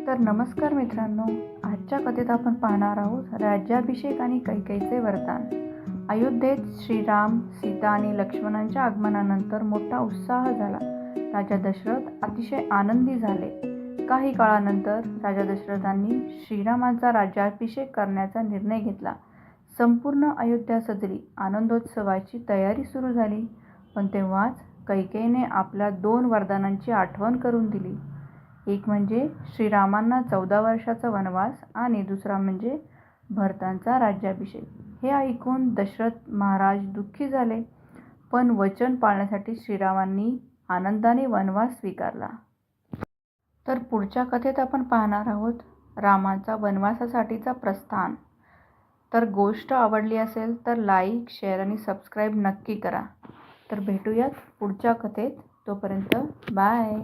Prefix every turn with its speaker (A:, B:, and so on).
A: तर नमस्कार मित्रांनो, आजच्या कथेत आपण पाहणार आहोत राज्याभिषेक आणि कैकेयीचे वरदान. अयोध्येत श्रीराम, सीता आणि लक्ष्मणांच्या आगमनानंतर मोठा उत्साह झाला. राजा दशरथ अतिशय आनंदी झाले. काही काळानंतर राजा दशरथांनी श्रीरामांचा राज्याभिषेक करण्याचा निर्णय घेतला. संपूर्ण अयोध्या सजली. आनंदोत्सवाची तयारी सुरू झाली. पण तेव्हाच कैकेयीने आपल्या 2 वरदानांची आठवण करून दिली. एक म्हणजे श्रीरामांना 14 वर्षाचा वनवास आणि दुसरा म्हणजे भरतांचा राज्याभिषेक. हे ऐकून दशरथ महाराज दुःखी झाले. पण वचन पाळण्यासाठी श्रीरामांनी आनंदाने वनवास स्वीकारला. तर पुढच्या कथेत आपण पाहणार आहोत रामाचा वनवासासाठीचा प्रस्थान. तर गोष्ट आवडली असेल तर लाईक, शेअर आणि सबस्क्राईब नक्की करा. तर भेटूयात पुढच्या कथेत. तोपर्यंत बाय.